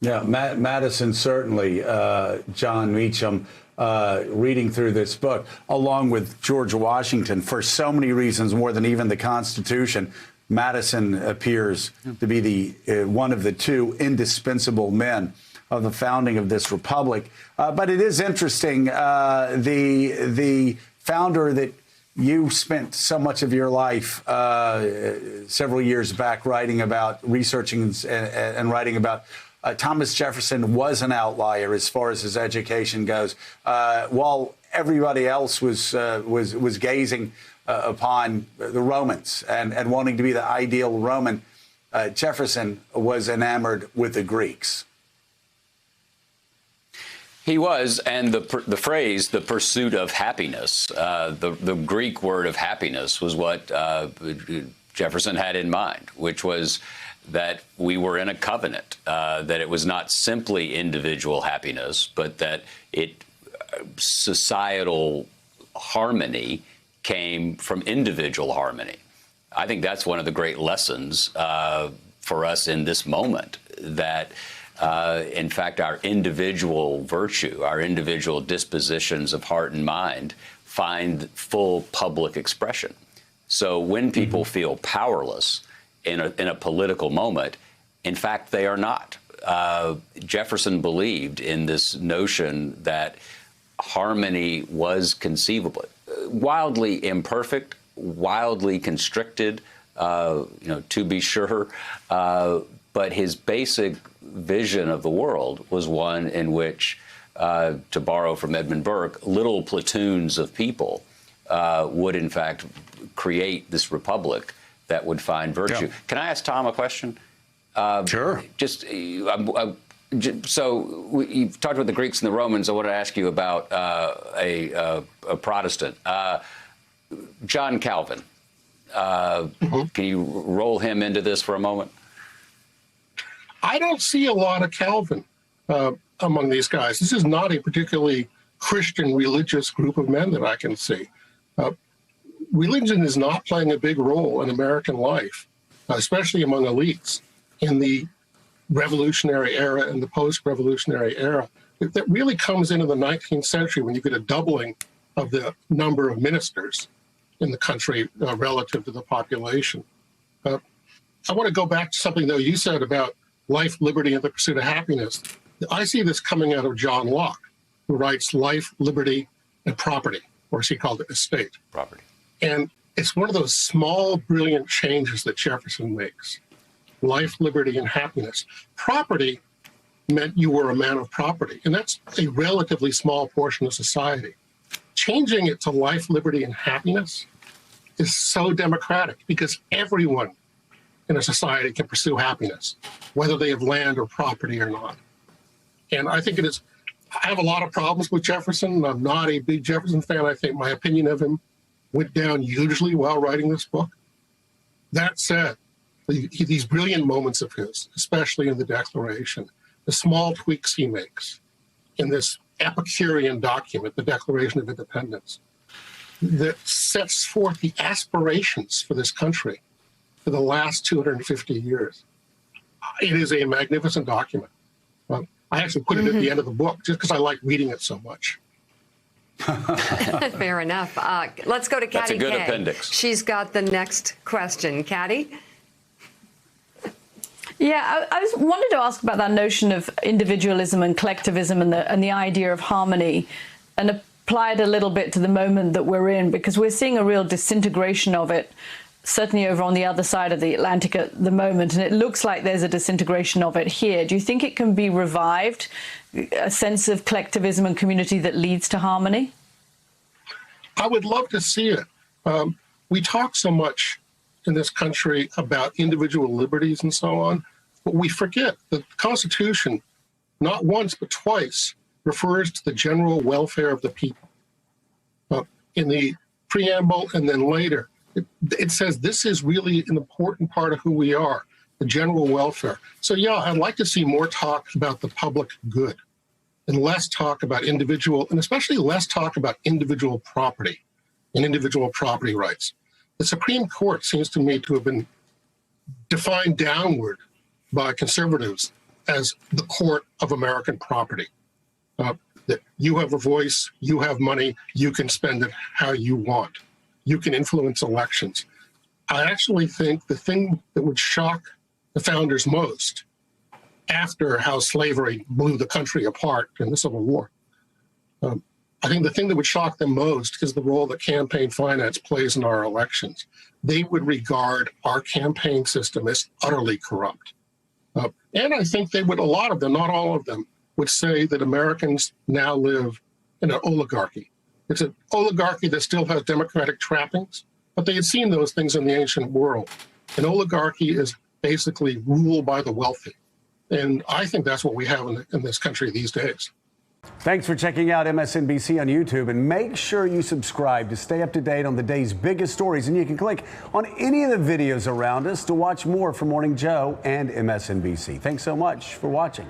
Yeah, Madison, certainly. John Meacham, reading through this book, along with George Washington, for so many reasons, more than even the Constitution, Madison appears to be the one of the two indispensable men of the founding of this republic. But it is interesting, the founder that you spent so much of your life several years back writing about, researching and writing about, Thomas Jefferson was an outlier as far as his education goes. While everybody else was gazing upon the Romans and wanting to be the ideal Roman, Jefferson was enamored with the Greeks. He was, and the phrase "the pursuit of happiness," the Greek word of happiness, was what Jefferson had in mind, which was that we were in a covenant, that it was not simply individual happiness, but that societal harmony came from individual harmony. I think that's one of the great lessons for us in this moment, that in fact, our individual virtue, our individual dispositions of heart and mind find full public expression. So when people feel powerless in a political moment, in fact, they are not. Jefferson believed in this notion that harmony was conceivable, wildly imperfect, wildly constricted, to be sure, but his basic vision of the world was one in which, to borrow from Edmund Burke, little platoons of people would in fact create this republic that would find virtue. Yeah. Can I ask Tom a question? Sure. So you've talked about the Greeks and the Romans. I want to ask you about a Protestant, John Calvin. Can you roll him into this for a moment? I don't see a lot of Calvin among these guys. This is not a particularly Christian religious group of men that I can see. Religion is not playing a big role in American life, especially among elites in the Revolutionary era and the post-Revolutionary era. That really comes into the 19th century when you get a doubling of the number of ministers in the country relative to the population. I want to go back to something, though, you said about life, liberty, and the pursuit of happiness. I see this coming out of John Locke, who writes Life, Liberty, and Property, or as he called it, Estate. Property. And it's one of those small, brilliant changes that Jefferson makes. Life, liberty, and happiness. Property meant you were a man of property, and that's a relatively small portion of society. Changing it to life, liberty, and happiness is so democratic because everyone in a society can pursue happiness, whether they have land or property or not. And I think it is, I have a lot of problems with Jefferson. I'm not a big Jefferson fan. I think my opinion of him went down hugely while writing this book. That said, these brilliant moments of his, especially in the Declaration, the small tweaks he makes in this Epicurean document, the Declaration of Independence, that sets forth the aspirations for this country for the last 250 years. It is a magnificent document. I actually put it at the end of the book just because I like reading it so much. Fair enough. Let's go to Katty. That's a good Kay. appendix. She's got the next question. Katty? Yeah, I wanted to ask about that notion of individualism and collectivism and the idea of harmony, and apply it a little bit to the moment that we're in, because we're seeing a real disintegration of it, certainly over on the other side of the Atlantic at the moment, and it looks like there's a disintegration of it here. Do you think it can be revived, a sense of collectivism and community that leads to harmony? I would love to see it. We talk so much in this country about individual liberties and so on, but we forget that the Constitution, not once but twice, refers to the general welfare of the people. In the preamble and then later, it says this is really an important part of who we are, the general welfare. So yeah, I'd like to see more talk about the public good and less talk about individual, and especially less talk about individual property and individual property rights. The Supreme Court seems to me to have been defined downward by conservatives as the court of American property. That you have a voice, you have money, you can spend it how you want. You can influence elections. I actually think the thing that would shock the founders most after how slavery blew the country apart in the Civil War, I think the thing that would shock them most is the role that campaign finance plays in our elections. They would regard our campaign system as utterly corrupt. And I think they would, a lot of them, not all of them, would say that Americans now live in an oligarchy. It's an oligarchy that still has democratic trappings, but they had seen those things in the ancient world. An oligarchy is basically ruled by the wealthy. And I think that's what we have in this country these days. Thanks for checking out MSNBC on YouTube, and make sure you subscribe to stay up to date on the day's biggest stories. And you can click on any of the videos around us to watch more from Morning Joe and MSNBC. Thanks so much for watching.